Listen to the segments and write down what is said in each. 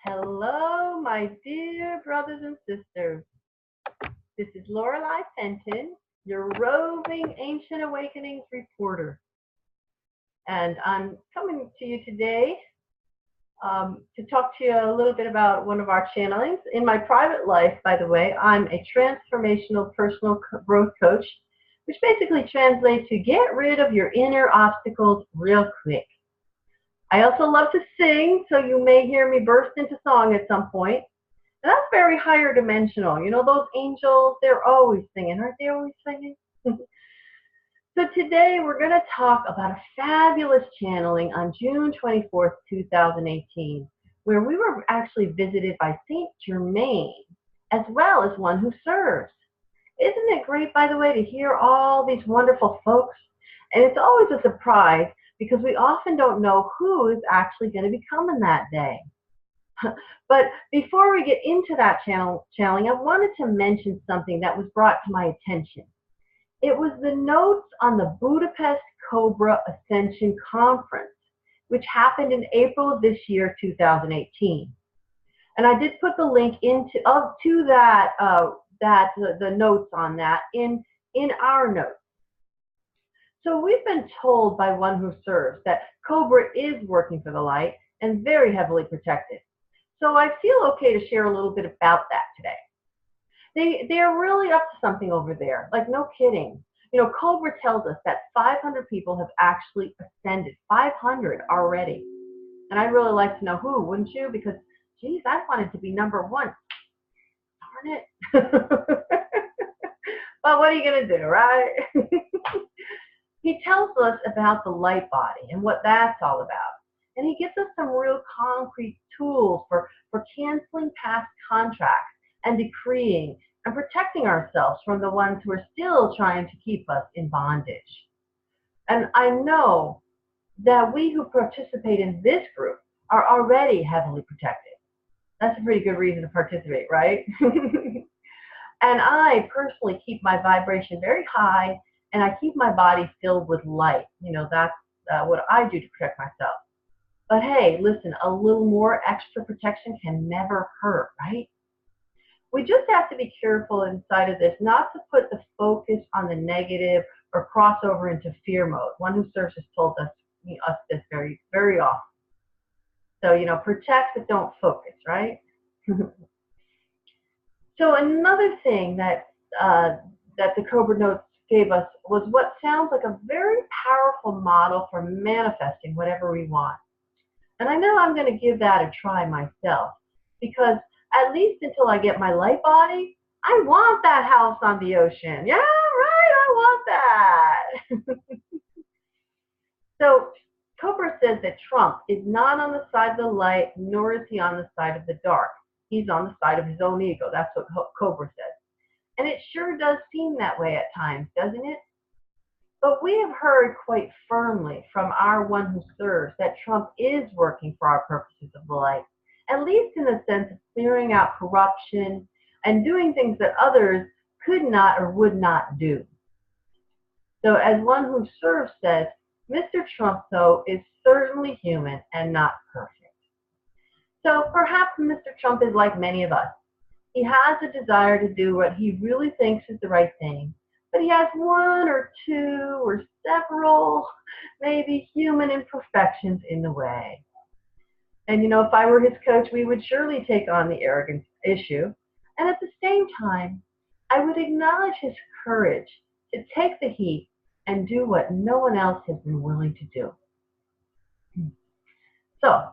Hello, my dear brothers and sisters. This is Lorelei Fenton, your roving Ancient Awakenings reporter. And I'm coming to you today to talk to you a little bit about one of our channelings. In my private life, by the way, I'm a transformational personal growth coach, which basically translates to get rid of your inner obstacles real quick. I also love to sing, so you may hear me burst into song at some point. And that's very higher dimensional. You know, those angels, they're always singing. Aren't they always singing? So today we're going to talk about a fabulous channeling on June 24th, 2018, where we were actually visited by Saint Germaine, as well as one who serves. Isn't it great, by the way, to hear all these wonderful folks? And it's always a surprise because we often don't know who is actually going to be coming that day. But before we get into that channeling, I wanted to mention something that was brought to my attention. It was the notes on the Budapest Cobra Ascension Conference, which happened in April of this year, 2018. And I did put the link to that, the notes on that in our notes. So we've been told by one who serves that Cobra is working for the light and very heavily protected. So I feel okay to share a little bit about that today. They're really up to something over there, like no kidding. You know, Cobra tells us that 500 people have actually ascended, 500 already. And I'd really like to know who, wouldn't you? Because, geez, I wanted to be number one. Darn it. Well, what are you going to do, right? He tells us about the light body and what that's all about. And he gives us some real concrete tools for canceling past contracts and decreeing and protecting ourselves from the ones who are still trying to keep us in bondage. And I know that we who participate in this group are already heavily protected. That's a pretty good reason to participate, right? And I personally keep my vibration very high, and I keep my body filled with light. You know, that's what I do to protect myself. But hey, listen, a little more extra protection can never hurt, right? We just have to be careful inside of this not to put the focus on the negative or cross over into fear mode. One who serves has told us this very, very often. So, you know, protect but don't focus, right? So another thing that the Cobra notes gave us was what sounds like a very powerful model for manifesting whatever we want. And I know I'm going to give that a try myself, because at least until I get my light body, I want that house on the ocean. Yeah, right, I want that. So Cobra says that Trump is not on the side of the light, nor is he on the side of the dark. He's on the side of his own ego. That's what Cobra says. And it sure does seem that way at times, doesn't it? But we have heard quite firmly from our one who serves that Trump is working for our purposes of the light, at least in the sense of clearing out corruption and doing things that others could not or would not do. So as one who serves says, Mr. Trump, though, is certainly human and not perfect. So perhaps Mr. Trump is like many of us. He has a desire to do what he really thinks is the right thing, but he has one or two or several maybe human imperfections in the way. And, you know, if I were his coach, we would surely take on the arrogance issue. And at the same time, I would acknowledge his courage to take the heat and do what no one else has been willing to do. So,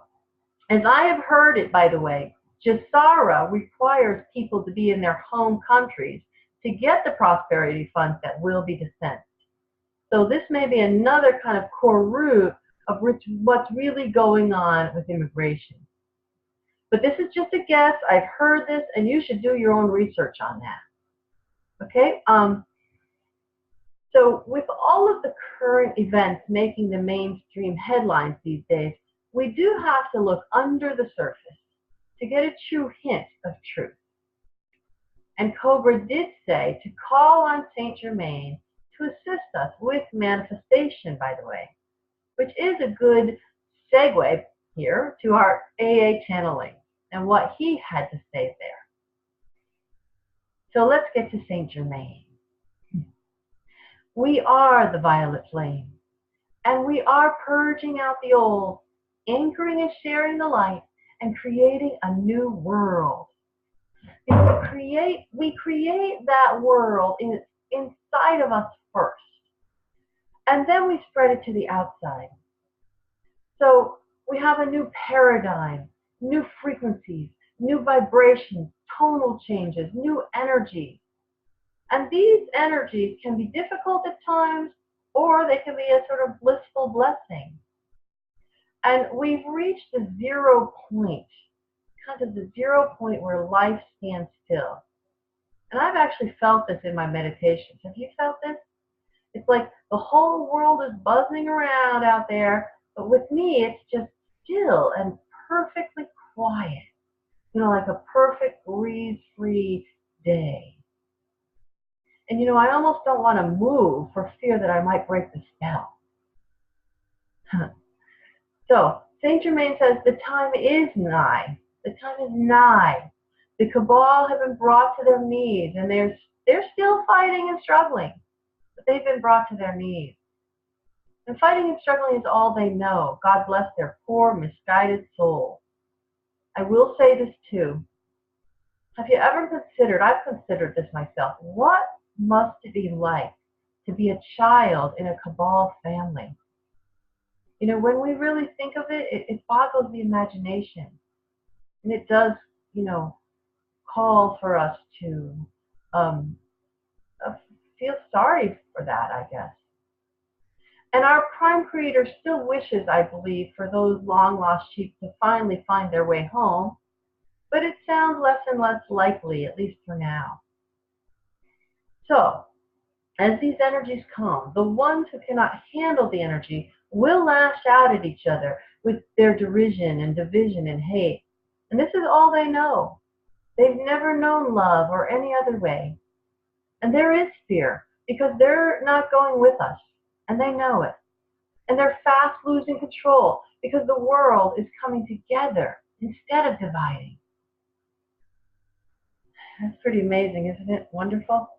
as I have heard it, by the way, Jasara requires people to be in their home countries to get the prosperity funds that will be dispensed. So this may be another kind of core root of what's really going on with immigration. But this is just a guess. I've heard this, and you should do your own research on that. Okay? So with all of the current events making the mainstream headlines these days, we do have to look under the surface to get a true hint of truth. And Cobra did say to call on Saint Germaine to assist us with manifestation, by the way, which is a good segue here to our AA channeling. and what he had to say there. So let's get to Saint Germaine. We are the violet flame, and we are purging out the old, anchoring and sharing the light, and creating a new world. We create that world inside of us first, and then we spread it to the outside. So we have a new paradigm, new frequencies, new vibrations, tonal changes, new energy. And these energies can be difficult at times, or they can be a sort of blissful blessing. And we've reached the 0 point, kind of the 0 point where life stands still. And I've actually felt this in my meditations. Have you felt this? It's like the whole world is buzzing around out there, but with me, it's just still and perfectly quiet. You know, like a perfect breeze-free day. And you know, I almost don't want to move for fear that I might break the spell. So, Saint Germaine says the time is nigh. The time is nigh. The Cabal have been brought to their knees, and they're still fighting and struggling, but they've been brought to their knees. And fighting and struggling is all they know. God bless their poor, misguided souls. I will say this too. Have you ever considered, I've considered this myself, what must it be like to be a child in a Cabal family? You know, when we really think of it, it boggles the imagination. And it does, you know, call for us to feel sorry for that, I guess. And our Prime Creator still wishes, I believe, for those long-lost sheep to finally find their way home, but it sounds less and less likely, at least for now. So, as these energies come, the ones who cannot handle the energy will lash out at each other with their derision and division and hate. And this is all they know. They've never known love or any other way. And there is fear because they're not going with us, and they know it. And they're fast losing control because the world is coming together instead of dividing. That's pretty amazing, isn't it? Wonderful.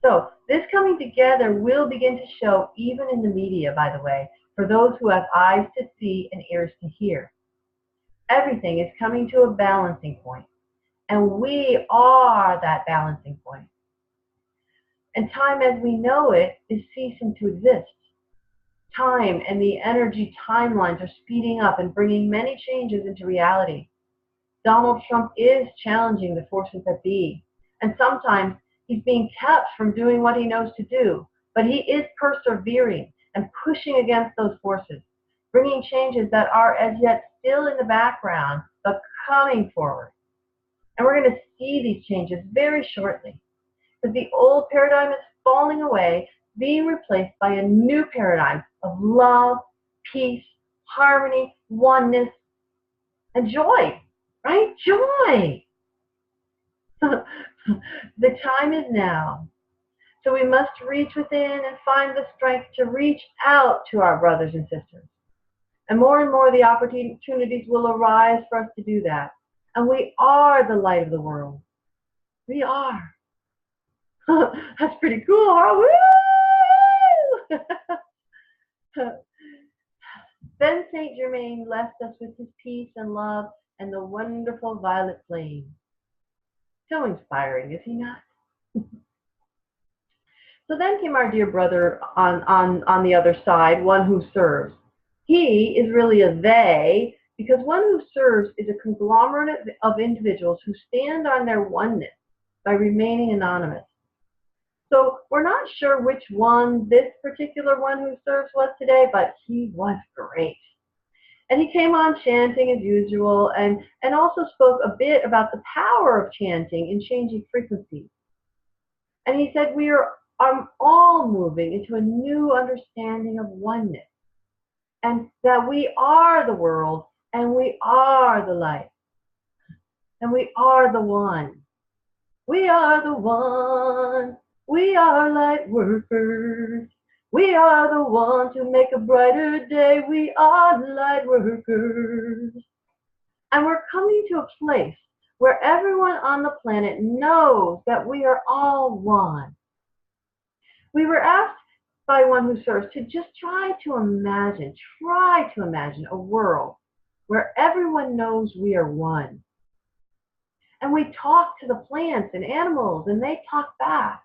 So this coming together will begin to show even in the media, by the way, for those who have eyes to see and ears to hear. Everything is coming to a balancing point, and we are that balancing point. And time as we know it is ceasing to exist. Time and the energy timelines are speeding up and bringing many changes into reality. Donald Trump is challenging the forces that be, and sometimes he's being kept from doing what he knows to do, but he is persevering and pushing against those forces, bringing changes that are as yet still in the background, but coming forward. And we're going to see these changes very shortly, because the old paradigm is falling away, being replaced by a new paradigm of love, peace, harmony, oneness, and joy, right? Joy. The time is now. So we must reach within and find the strength to reach out to our brothers and sisters. And more the opportunities will arise for us to do that. And we are the light of the world. We are. That's pretty cool, huh? Woo! Then Saint Germaine left us with his peace and love and the wonderful violet flame. So inspiring, is he not? So then came our dear brother on the other side, one who serves. He is really a they, because one who serves is a conglomerate of individuals who stand on their oneness by remaining anonymous. So we're not sure which one this particular one who serves was today, but he was great. And he came on chanting as usual and also spoke a bit about the power of chanting in changing frequencies. And he said we are all moving into a new understanding of oneness, and that we are the world, and we are the light, and we are the one. We are the one. We are light workers. We are the ones who make a brighter day. We are light workers. And we're coming to a place where everyone on the planet knows that we are all one. We were asked by One Who Serves to just try to imagine a world where everyone knows we are one. And we talk to the plants and animals, and they talk back.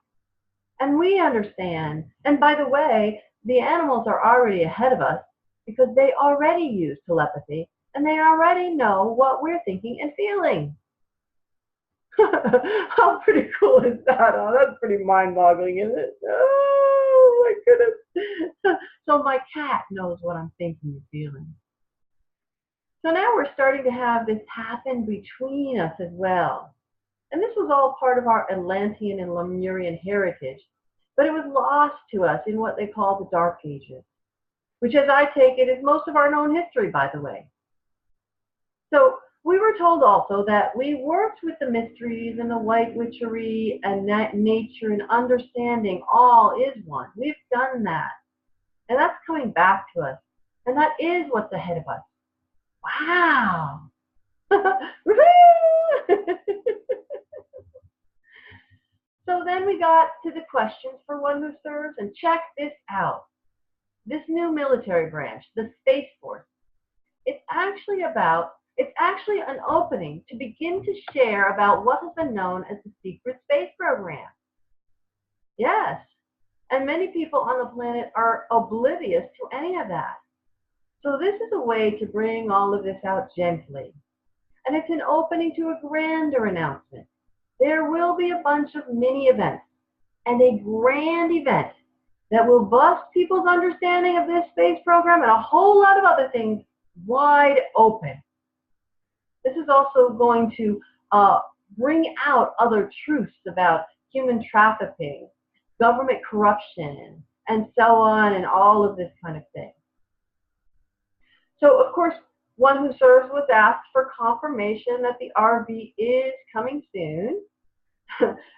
And we understand. And by the way, the animals are already ahead of us because they already use telepathy, and they already know what we're thinking and feeling. How pretty cool is that? Oh, that's pretty mind-boggling, isn't it? Oh, my goodness. So my cat knows what I'm thinking and feeling. So now we're starting to have this happen between us as well. And this was all part of our Atlantean and Lemurian heritage, but it was lost to us in what they call the Dark Ages, which, as I take it, is most of our known history, by the way. So we were told also that we worked with the mysteries and the white witchery and nature and understanding all is one. We've done that. And that's coming back to us. And that is what's ahead of us. Wow. So then we got to the questions for One Who Serves, and check this out. This new military branch, the Space Force, it's actually an opening to begin to share about what has been known as the secret space program. Yes, and many people on the planet are oblivious to any of that. So this is a way to bring all of this out gently. And it's an opening to a grander announcement. There will be a bunch of mini events and a grand event that will bust people's understanding of this space program and a whole lot of other things wide open. This is also going to bring out other truths about human trafficking, government corruption, and so on, and all of this kind of thing. So, of course, One Who Serves was asked for confirmation that the RV is coming soon.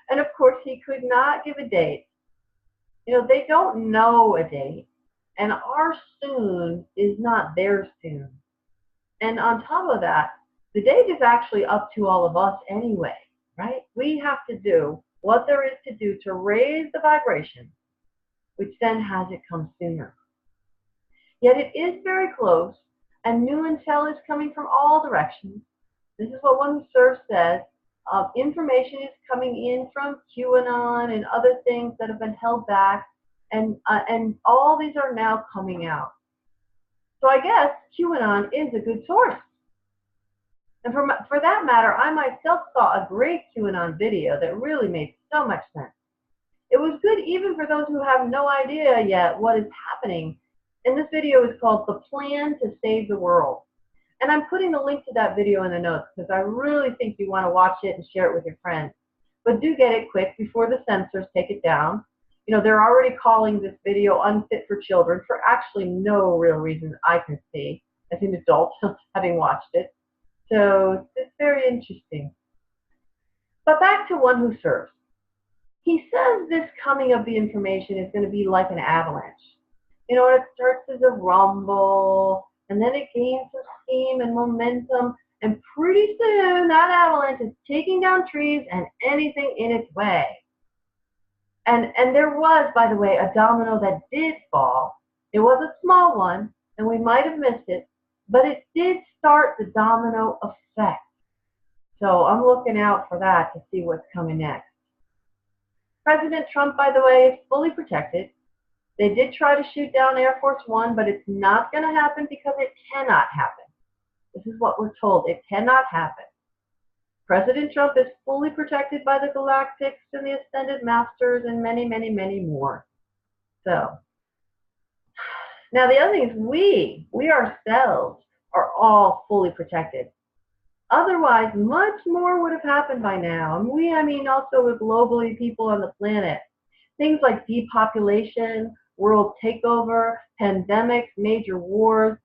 And, of course, he could not give a date. You know, they don't know a date, and our soon is not their soon. And on top of that, the date is actually up to all of us anyway, right? We have to do what there is to do to raise the vibration, which then has it come sooner. Yet it is very close, and new intel is coming from all directions. This is what One Who Serves says. Information is coming in from QAnon and other things that have been held back, and all these are now coming out. So I guess QAnon is a good source. And for that matter, I myself saw a great QAnon video that really made so much sense. It was good even for those who have no idea yet what is happening. And this video is called The Plan to Save the World. And I'm putting the link to that video in the notes because I really think you want to watch it and share it with your friends. But do get it quick before the censors take it down. You know, they're already calling this video unfit for children for actually no real reason I can see as an adult having watched it. So it's very interesting. But back to One Who Serves. He says this coming of the information is going to be like an avalanche. You know, it starts as a rumble, and then it gains some steam and momentum, and pretty soon that avalanche is taking down trees and anything in its way. And there was, by the way, a domino that did fall. It was a small one, and we might have missed it, but it did start the domino effect. So I'm looking out for that to see what's coming next. President Trump, by the way, is fully protected. They did try to shoot down Air Force One, but it's not going to happen because it cannot happen. This is what we're told. It cannot happen. President Trump is fully protected by the Galactics and the Ascended Masters and many, many, many more. So, now the other thing is we ourselves are all fully protected. Otherwise, much more would have happened by now. And I mean also with globally people on the planet. Things like depopulation, world takeover, pandemics, major wars.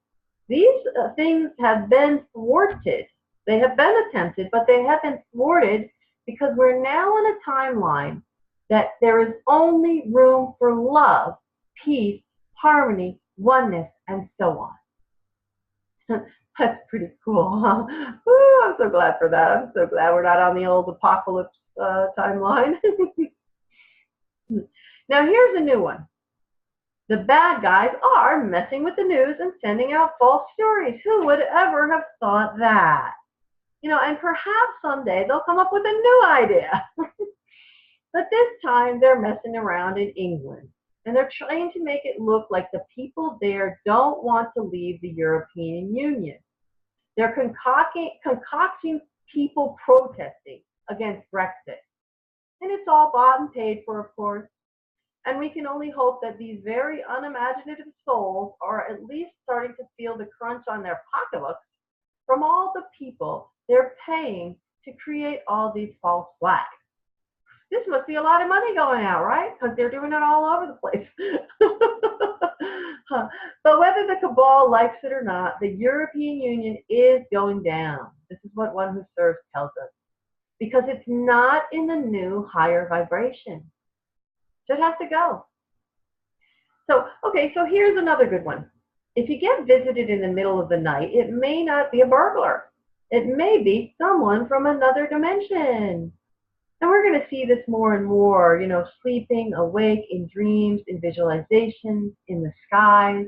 These things have been thwarted. They have been attempted, but they have been thwarted because we're now on a timeline that there is only room for love, peace, harmony, oneness, and so on. That's pretty cool, huh? Woo, I'm so glad for that. I'm so glad we're not on the old apocalypse timeline. Now here's a new one. The bad guys are messing with the news and sending out false stories. Who would ever have thought that? And perhaps someday they'll come up with a new idea. But this time they're messing around in England. And they're trying to make it look like the people there don't want to leave the European Union. They're concocting people protesting against Brexit. And it's all bought and paid for, of course. And we can only hope that these very unimaginative souls are at least starting to feel the crunch on their pocketbooks from all the people they're paying to create all these false flags. This must be a lot of money going out, right? Because they're doing it all over the place. But whether the cabal likes it or not, the European Union is going down. This is what One Who Serves tells us. Because it's not in the new higher vibration. So it has to go. So here's another good one. If you get visited in the middle of the night, it may not be a burglar. It may be someone from another dimension. And we're going to see this more and more, sleeping, awake, in dreams, in visualizations, in the skies,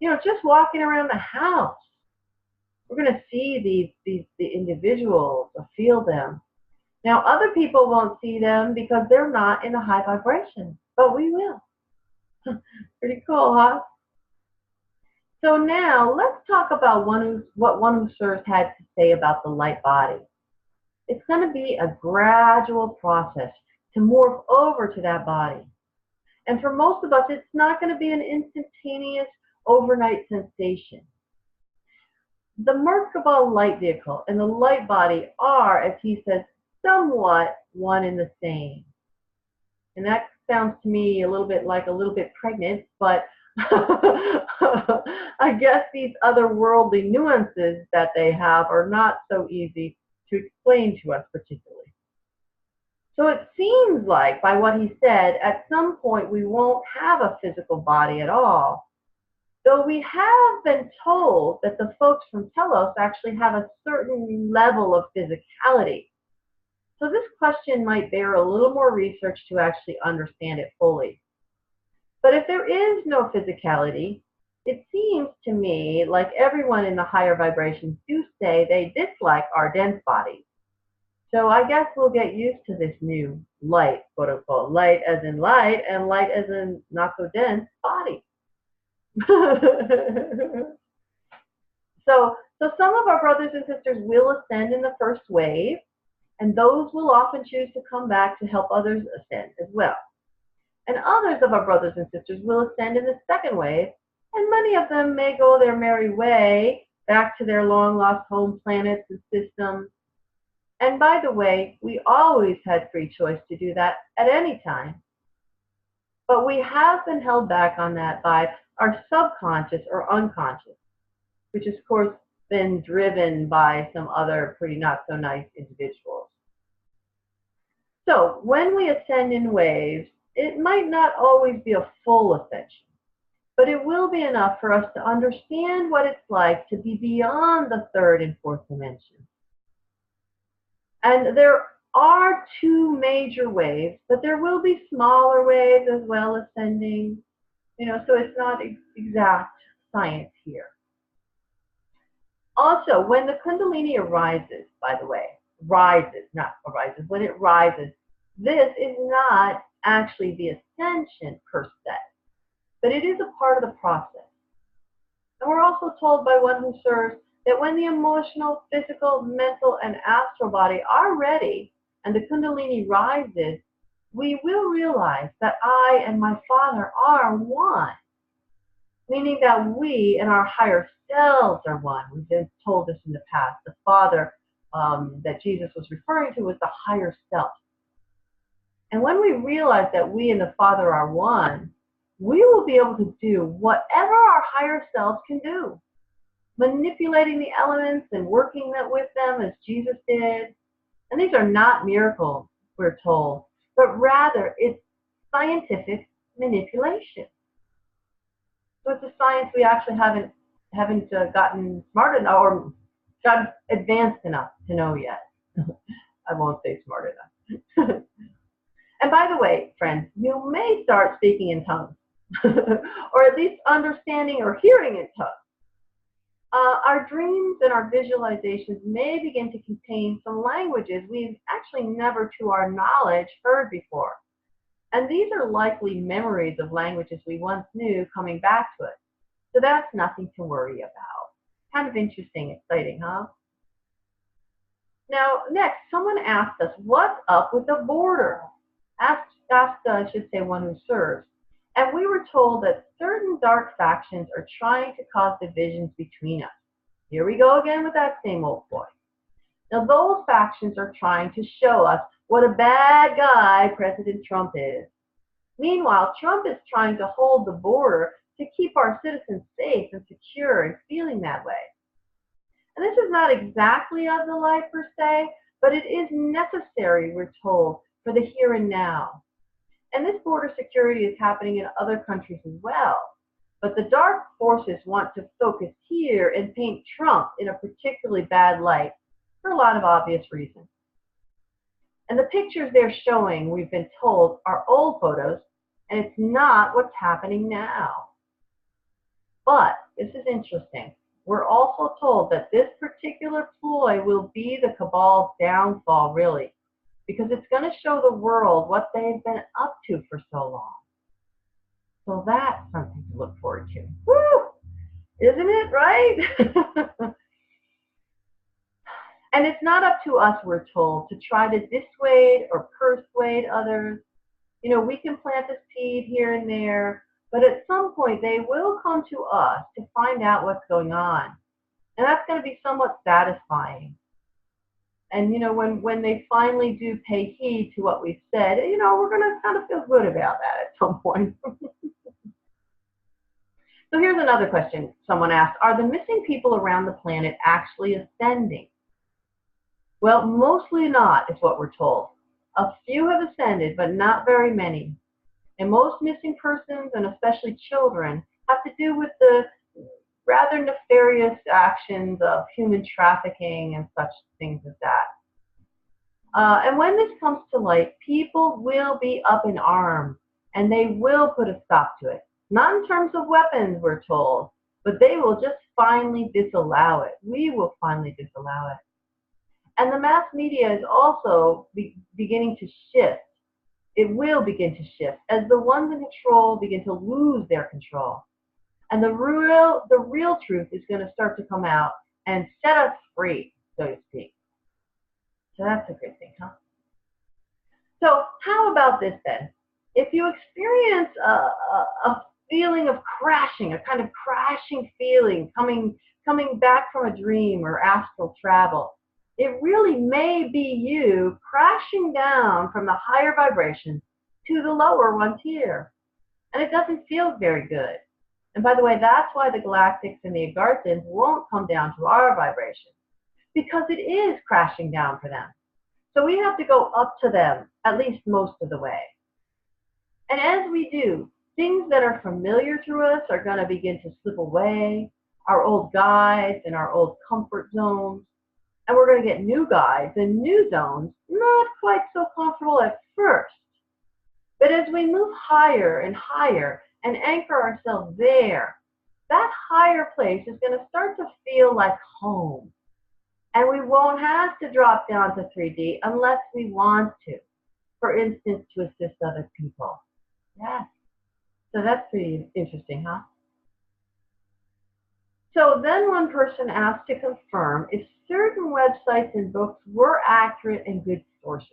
just walking around the house. We're going to see the individuals, or feel them. Now, other people won't see them because they're not in a high vibration, but we will. Pretty cool, huh? So now let's talk about what One Who Serves had to say about the light body. It's going to be a gradual process to morph over to that body. And for most of us, it's not going to be an instantaneous overnight sensation. The Merkaba light vehicle and the light body are, as he says, somewhat one and the same. And that sounds to me a little bit pregnant, but I guess these otherworldly nuances that they have are not so easy to explain to us particularly. So it seems like, by what he said, at some point we won't have a physical body at all. Though we have been told that the folks from Telos actually have a certain level of physicality. So this question might bear a little more research to actually understand it fully. But if there is no physicality, it seems to me like everyone in the higher vibrations do say they dislike our dense bodies. So I guess we'll get used to this new light, quote unquote, light as in light and light as in not so dense body. So some of our brothers and sisters will ascend in the first wave, and those will often choose to come back to help others ascend as well. And others of our brothers and sisters will ascend in the second wave, and many of them may go their merry way back to their long-lost home planets and systems. And by the way, we always had free choice to do that at any time. But we have been held back on that by our subconscious or unconscious, which has, of course, been driven by some other pretty not so nice individuals. So when we ascend in waves, it might not always be a full ascension, but it will be enough for us to understand what it's like to be beyond the third and fourth dimension. And there are two major waves, but there will be smaller waves as well ascending, so it's not exact science here. Also, when the Kundalini arises, by the way, when it rises, this is not actually the ascension per se, but it is a part of the process. And we're also told by One Who Serves that when the emotional, physical, mental, and astral body are ready and the Kundalini rises, we will realize that I and my Father are one, meaning that we and our higher selves are one. We've been told this in the past. The Father that Jesus was referring to was the higher self. And when we realize that we and the Father are one, we will be able to do whatever our higher selves can do, manipulating the elements and working with them as Jesus did. And these are not miracles, we're told, but rather it's scientific manipulation. So it's a science we actually haven't haven't gotten smart enough or got advanced enough to know yet. I won't say smart enough. And by the way, friends, you may start speaking in tongues, or at least understanding or hearing in tongues. Our dreams and our visualizations may begin to contain some languages we've actually never, to our knowledge, heard before. And these are likely memories of languages we once knew coming back to us. So that's nothing to worry about. Kind of interesting, exciting, huh? Now, next, someone asked us, what's up with the border? Asked, I should say, one who serves. And we were told that certain dark factions are trying to cause divisions between us. Here we go again with that same old ploy. Now, those factions are trying to show us what a bad guy President Trump is. Meanwhile, Trump is trying to hold the border to keep our citizens safe and secure and feeling that way. And this is not exactly of the light per se, but it is necessary, we're told, for the here and now. And this border security is happening in other countries as well. But the dark forces want to focus here and paint Trump in a particularly bad light for a lot of obvious reasons. And the pictures they're showing, we've been told, are old photos, and it's not what's happening now. But this is interesting. We're also told that this particular ploy will be the Cabal's downfall, really, because it's going to show the world what they've been up to for so long. So that's something to look forward to. Woo! Isn't it, right? And it's not up to us, we're told, to try to dissuade or persuade others. You know, we can plant a seed here and there, but at some point they will come to us to find out what's going on. And that's going to be somewhat satisfying. And, you know, when they finally do pay heed to what we've said, you know, we're going to kind of feel good about that at some point. So here's another question someone asked. Are the missing people around the planet actually ascending? Well, mostly not, is what we're told. A few have ascended, but not very many. And most missing persons, and especially children, have to do with the rather nefarious actions of human trafficking and such things as that. And when this comes to light, people will be up in arms, and they will put a stop to it. Not in terms of weapons, we're told, but they will just finally disallow it. We will finally disallow it. And the mass media is also beginning to shift. It will begin to shift as the ones in control begin to lose their control. And the real truth is going to start to come out and set us free, so to speak. So that's a good thing, huh? So how about this then? If you experience a feeling of crashing, a kind of crashing feeling coming back from a dream or astral travel, it really may be you crashing down from the higher vibrations to the lower ones here. And it doesn't feel very good. And by the way, that's why the galactics and the Agarthans won't come down to our vibration, because it is crashing down for them. So we have to go up to them at least most of the way. And as we do, things that are familiar to us are going to begin to slip away, our old guides and our old comfort zones. And we're going to get new guides and new zones, not quite so comfortable at first. But as we move higher and higher and anchor ourselves there, that higher place is going to start to feel like home. And we won't have to drop down to 3D unless we want to. For instance, to assist other people. Yes. So that's pretty interesting, huh? So then one person asked to confirm if certain websites and books were accurate and good sources.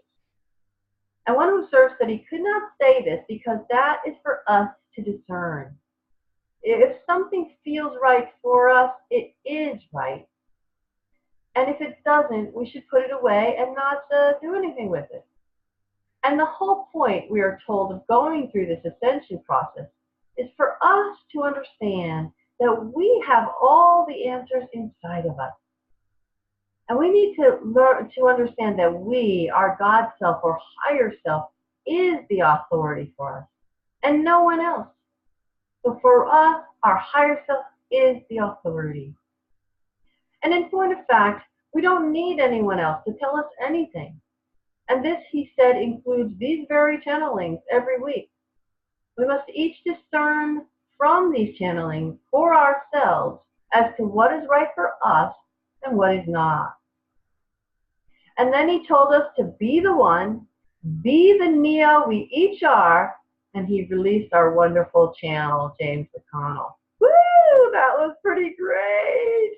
And one who served said he could not say this because that is for us to discern. If something feels right for us, it is right. And if it doesn't, we should put it away and not do anything with it. And the whole point, we are told, of going through this ascension process is for us to understand that we have all the answers inside of us. And we need to learn to understand that we, our God self or higher self, is the authority for us and no one else. So for us, our higher self is the authority. And in point of fact, we don't need anyone else to tell us anything. And this, he said, includes these very channelings every week. We must each discern from these channelings for ourselves as to what is right for us and what is not. And then he told us to be the one, be the Neo we each are, and he released our wonderful channel, James McConnell. Woo! That was pretty great.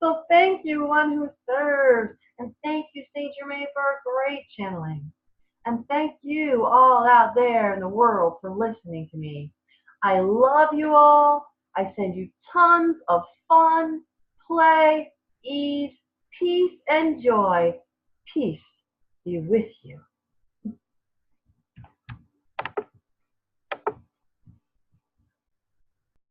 So thank you, one who serves, and thank you, Saint Germaine, for a great channeling. And thank you all out there in the world for listening to me. I love you all. I send you tons of fun, play, ease, peace, and joy. Peace be with you.